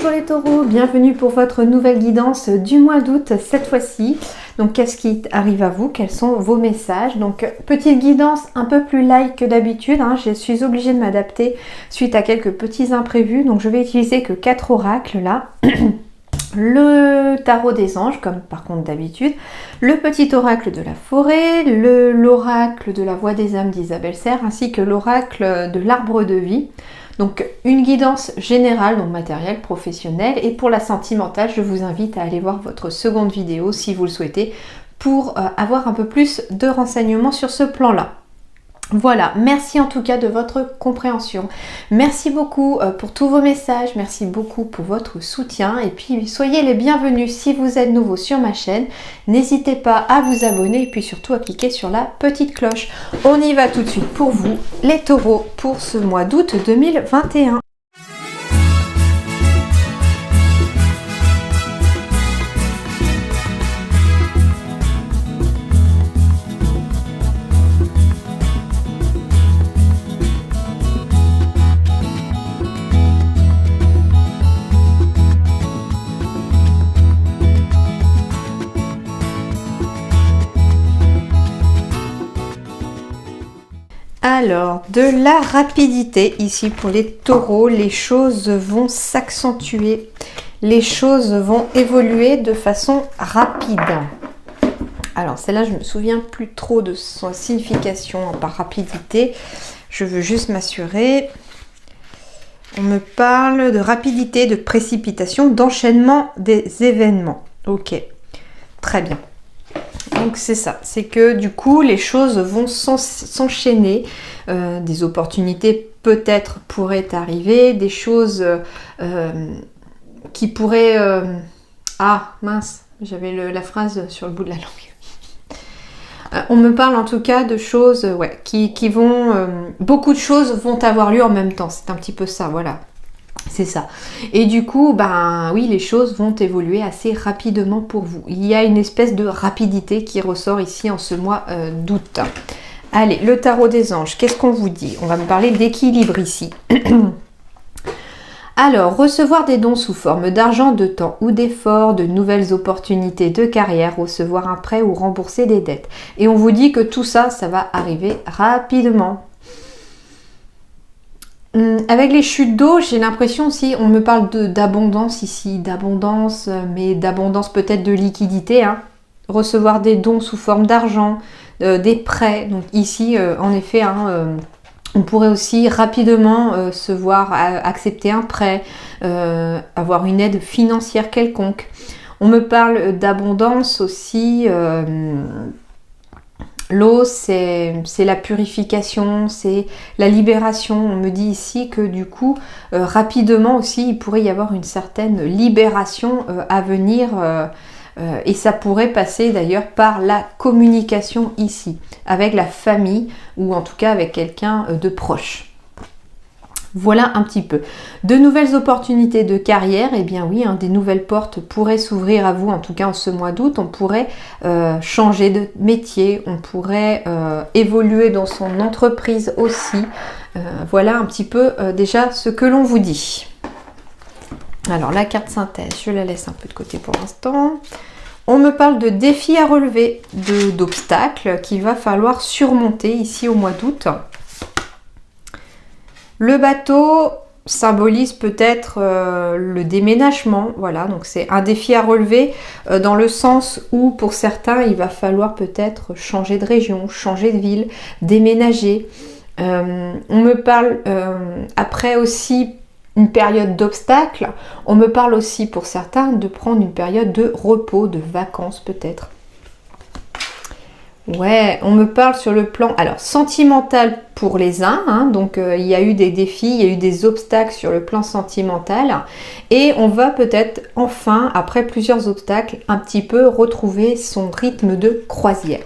Bonjour les taureaux, bienvenue pour votre nouvelle guidance du mois d'août cette fois-ci. Donc qu'est-ce qui arrive à vous? Quels sont vos messages? Donc petite guidance un peu plus light que d'habitude, je suis obligée de m'adapter suite à quelques petits imprévus. Donc je vais utiliser que 4 oracles là. Le tarot des anges, comme par contre d'habitude, le petit oracle de la forêt, l'oracle de la voix des âmes d'Isabelle Serre, ainsi que l'oracle de l'arbre de vie. Donc une guidance générale, donc matérielle, professionnelle, et pour la sentimentale, je vous invite à aller voir votre seconde vidéo si vous le souhaitez, pour avoir un peu plus de renseignements sur ce plan-là. Voilà, merci en tout cas de votre compréhension. Merci beaucoup pour tous vos messages, merci beaucoup pour votre soutien et puis soyez les bienvenus si vous êtes nouveau sur ma chaîne. N'hésitez pas à vous abonner et puis surtout à cliquer sur la petite cloche. On y va tout de suite pour vous, les taureaux, pour ce mois d'août 2021. Alors, de la rapidité ici pour les taureaux, les choses vont s'accentuer, les choses vont évoluer de façon rapide. Alors, celle-là, je me souviens plus trop de son signification par rapidité, je veux juste m'assurer. On me parle de rapidité, de précipitation, d'enchaînement des événements. Ok, très bien. Donc c'est ça, c'est que du coup les choses vont s'enchaîner, des opportunités peut-être pourraient arriver, des choses qui pourraient... Ah mince, j'avais la phrase sur le bout de la langue. On me parle en tout cas de choses qui vont... beaucoup de choses vont avoir lieu en même temps, c'est un petit peu ça, voilà. C'est ça. Et du coup, oui, les choses vont évoluer assez rapidement pour vous. Il y a une espèce de rapidité qui ressort ici en ce mois d'août. Allez, le tarot des anges, qu'est-ce qu'on vous dit? On va me parler d'équilibre ici. Alors, recevoir des dons sous forme d'argent, de temps ou d'efforts, de nouvelles opportunités de carrière, recevoir un prêt ou rembourser des dettes. Et on vous dit que tout ça, ça va arriver rapidement. Avec les chutes d'eau, j'ai l'impression aussi, on me parle d'abondance ici, d'abondance, mais d'abondance peut-être de liquidité. Recevoir des dons sous forme d'argent, des prêts. Donc ici, en effet, on pourrait aussi rapidement se voir accepter un prêt, avoir une aide financière quelconque. On me parle d'abondance aussi... L'eau, c'est la purification, c'est la libération. On me dit ici que du coup, rapidement aussi, il pourrait y avoir une certaine libération à venir. Et ça pourrait passer d'ailleurs par la communication ici, avec la famille ou en tout cas avec quelqu'un de proche. Voilà un petit peu. De nouvelles opportunités de carrière, eh bien oui, des nouvelles portes pourraient s'ouvrir à vous, en tout cas en ce mois d'août. On pourrait changer de métier, on pourrait évoluer dans son entreprise aussi. Voilà un petit peu déjà ce que l'on vous dit. Alors la carte synthèse, je la laisse un peu de côté pour l'instant. On me parle de défis à relever, d'obstacles qu'il va falloir surmonter ici au mois d'août. Le bateau symbolise peut-être le déménagement, voilà, donc c'est un défi à relever dans le sens où pour certains il va falloir peut-être changer de région, changer de ville, déménager. On me parle après aussi une période d'obstacles, on me parle aussi pour certains de prendre une période de repos, de vacances peut-être. Ouais, on me parle sur le plan sentimental pour les uns, donc il y a eu des défis, il y a eu des obstacles sur le plan sentimental et on va peut-être enfin, après plusieurs obstacles, un petit peu retrouver son rythme de croisière.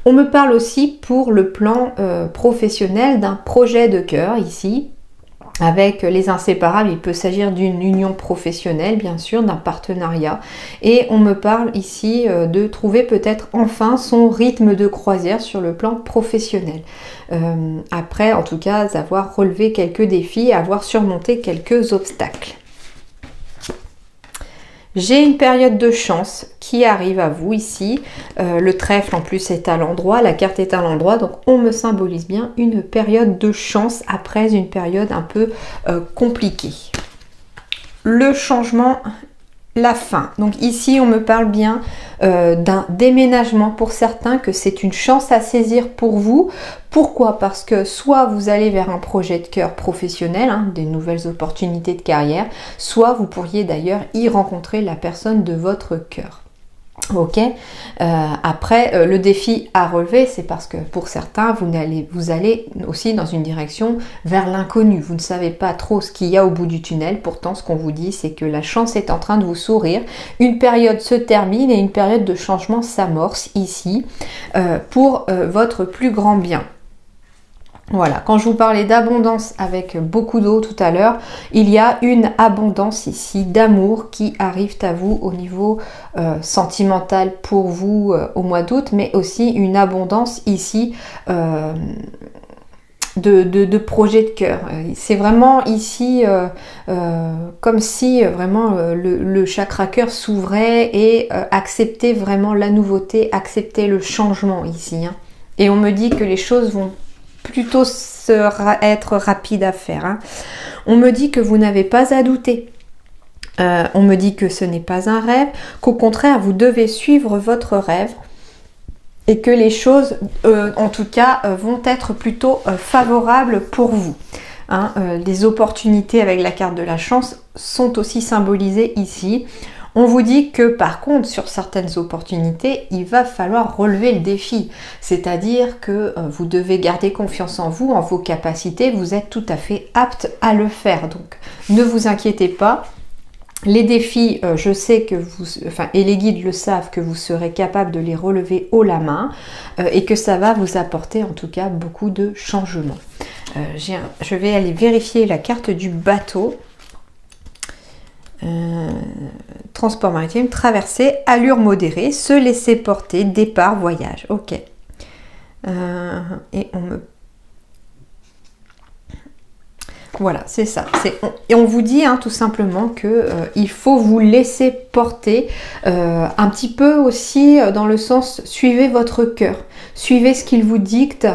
On me parle aussi pour le plan professionnel d'un projet de cœur ici. Avec les inséparables, il peut s'agir d'une union professionnelle, bien sûr, d'un partenariat. Et on me parle ici de trouver peut-être enfin son rythme de croisière sur le plan professionnel. Après, en tout cas, avoir relevé quelques défis, avoir surmonté quelques obstacles. J'ai une période de chance qui arrive à vous ici. Le trèfle en plus est à l'endroit, la carte est à l'endroit, donc on me symbolise bien une période de chance après une période un peu compliquée. Le changement, la fin. Donc ici on me parle bien d'un déménagement pour certains, que c'est une chance à saisir pour vous. Pourquoi? Parce que soit vous allez vers un projet de cœur professionnel, hein, des nouvelles opportunités de carrière, soit vous pourriez d'ailleurs y rencontrer la personne de votre cœur. Ok, après le défi à relever, c'est parce que pour certains vous allez aussi dans une direction vers l'inconnu. Vous ne savez pas trop ce qu'il y a au bout du tunnel. Pourtant, ce qu'on vous dit, c'est que la chance est en train de vous sourire. Une période se termine et une période de changement s'amorce ici pour votre plus grand bien. Voilà, quand je vous parlais d'abondance avec beaucoup d'eau tout à l'heure, il y a une abondance ici d'amour qui arrive à vous au niveau sentimental pour vous au mois d'août, mais aussi une abondance ici de projets de cœur. C'est vraiment ici comme si vraiment le chakra cœur s'ouvrait et acceptait vraiment la nouveauté, acceptait le changement ici. Hein. Et on me dit que les choses vont plutôt être rapide à faire. Hein. On me dit que vous n'avez pas à douter. On me dit que ce n'est pas un rêve, qu'au contraire, vous devez suivre votre rêve et que les choses, en tout cas, vont être plutôt favorables pour vous. Hein. Les opportunités avec la carte de la chance sont aussi symbolisées ici. On vous dit que par contre, sur certaines opportunités, il va falloir relever le défi. C'est-à-dire que vous devez garder confiance en vous, en vos capacités. Vous êtes tout à fait apte à le faire. Donc, ne vous inquiétez pas. Les défis, je sais que vous, et les guides le savent, que vous serez capable de les relever haut la main et que ça va vous apporter en tout cas beaucoup de changements. Je vais aller vérifier la carte du bateau. Transport maritime, traversée, allure modérée, se laisser porter, départ, voyage. Ok. Et on me... Voilà, c'est ça. Et on vous dit hein, tout simplement que il faut vous laisser porter un petit peu aussi dans le sens suivez votre cœur. Suivez ce qu'il vous dicte,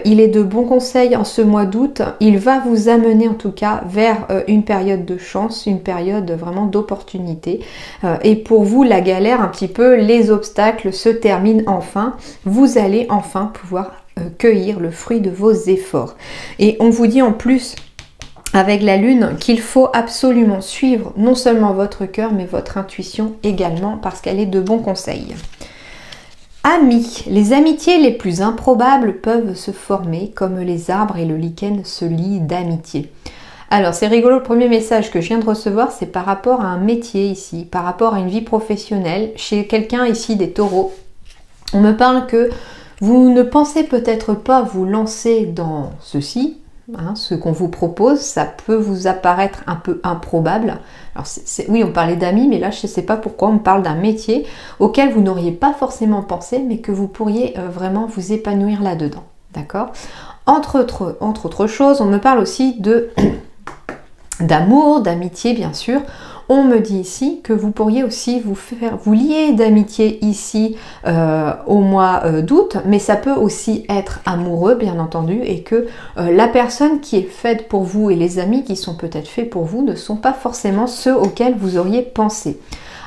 il est de bons conseils en ce mois d'août, il va vous amener en tout cas vers une période de chance, une période vraiment d'opportunité. Et pour vous, la galère, un petit peu, les obstacles se terminent enfin, vous allez enfin pouvoir cueillir le fruit de vos efforts. Et on vous dit en plus, avec la lune, qu'il faut absolument suivre non seulement votre cœur, mais votre intuition également, parce qu'elle est de bons conseils. Amis, les amitiés les plus improbables peuvent se former comme les arbres et le lichen se lient d'amitié. Alors c'est rigolo, le premier message que je viens de recevoir, c'est par rapport à un métier ici, par rapport à une vie professionnelle, chez quelqu'un ici des taureaux. On me parle que vous ne pensez peut-être pas vous lancer dans ceci, hein, ce qu'on vous propose, ça peut vous apparaître un peu improbable. Alors oui, on parlait d'amis, mais là je ne sais pas pourquoi on me parle d'un métier auquel vous n'auriez pas forcément pensé, mais que vous pourriez vraiment vous épanouir là-dedans. D'accord ? Entre autres choses, on me parle aussi d'amour, d'amitié bien sûr. On me dit ici que vous pourriez aussi vous lier d'amitié ici au mois d'août, mais ça peut aussi être amoureux bien entendu, et que la personne qui est faite pour vous et les amis qui sont peut-être faits pour vous ne sont pas forcément ceux auxquels vous auriez pensé.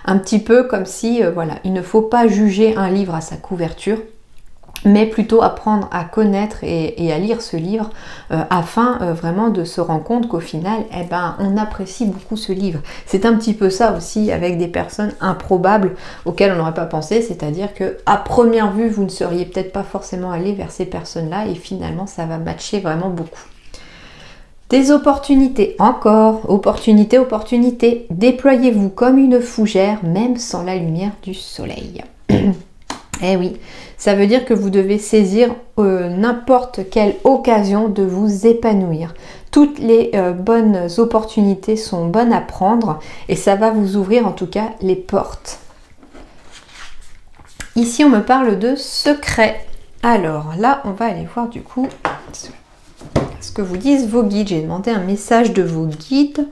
Un petit peu comme si, voilà, il ne faut pas juger un livre à sa couverture, mais plutôt apprendre à connaître et à lire ce livre afin vraiment de se rendre compte qu'au final, eh ben, on apprécie beaucoup ce livre. C'est un petit peu ça aussi avec des personnes improbables auxquelles on n'aurait pas pensé, c'est-à-dire qu'à première vue, vous ne seriez peut-être pas forcément allé vers ces personnes-là et finalement, ça va matcher vraiment beaucoup. Des opportunités, encore, opportunités, déployez-vous comme une fougère, même sans la lumière du soleil. Eh oui, ça veut dire que vous devez saisir n'importe quelle occasion de vous épanouir. Toutes les bonnes opportunités sont bonnes à prendre et ça va vous ouvrir en tout cas les portes. Ici, on me parle de secret. Alors là, on va aller voir du coup ce que vous disent vos guides. J'ai demandé un message de vos guides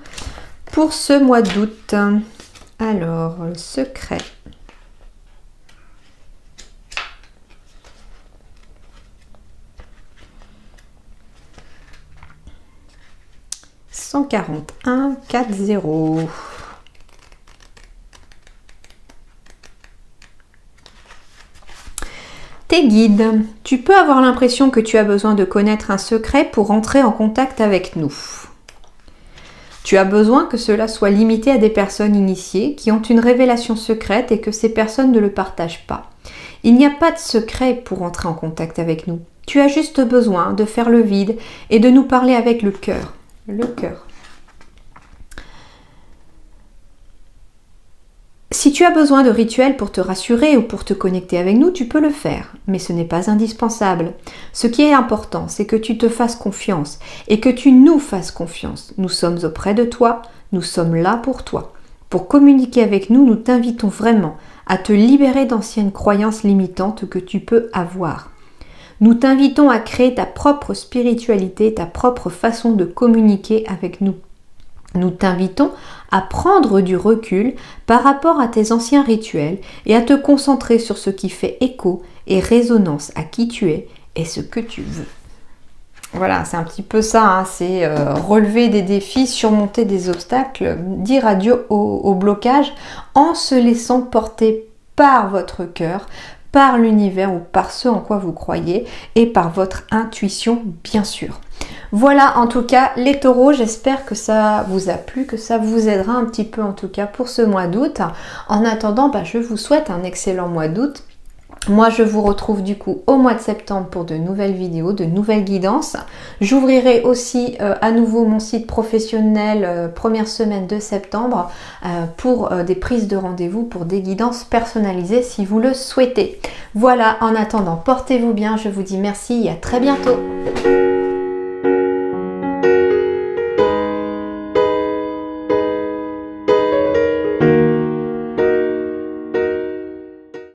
pour ce mois d'août. Alors, le secret. « 141 40. Tes guides. Tu peux avoir l'impression que tu as besoin de connaître un secret pour entrer en contact avec nous. Tu as besoin que cela soit limité à des personnes initiées qui ont une révélation secrète et que ces personnes ne le partagent pas. Il n'y a pas de secret pour entrer en contact avec nous. Tu as juste besoin de faire le vide et de nous parler avec le cœur. Le cœur. Si tu as besoin de rituels pour te rassurer ou pour te connecter avec nous, tu peux le faire, mais ce n'est pas indispensable. Ce qui est important, c'est que tu te fasses confiance et que tu nous fasses confiance. Nous sommes auprès de toi, nous sommes là pour toi. Pour communiquer avec nous, nous t'invitons vraiment à te libérer d'anciennes croyances limitantes que tu peux avoir. Nous t'invitons à créer ta propre spiritualité, ta propre façon de communiquer avec nous. Nous t'invitons à prendre du recul par rapport à tes anciens rituels et à te concentrer sur ce qui fait écho et résonance à qui tu es et ce que tu veux. Voilà, c'est un petit peu ça, hein, c'est relever des défis, surmonter des obstacles, dire adieu au blocage en se laissant porter par votre cœur, par l'univers ou par ce en quoi vous croyez et par votre intuition bien sûr. Voilà en tout cas les taureaux, j'espère que ça vous a plu, que ça vous aidera un petit peu en tout cas pour ce mois d'août. En attendant, je vous souhaite un excellent mois d'août. Moi, je vous retrouve du coup au mois de septembre pour de nouvelles vidéos, de nouvelles guidances. J'ouvrirai aussi à nouveau mon site professionnel première semaine de septembre pour des prises de rendez-vous, pour des guidances personnalisées si vous le souhaitez. Voilà, en attendant, portez-vous bien. Je vous dis merci et à très bientôt.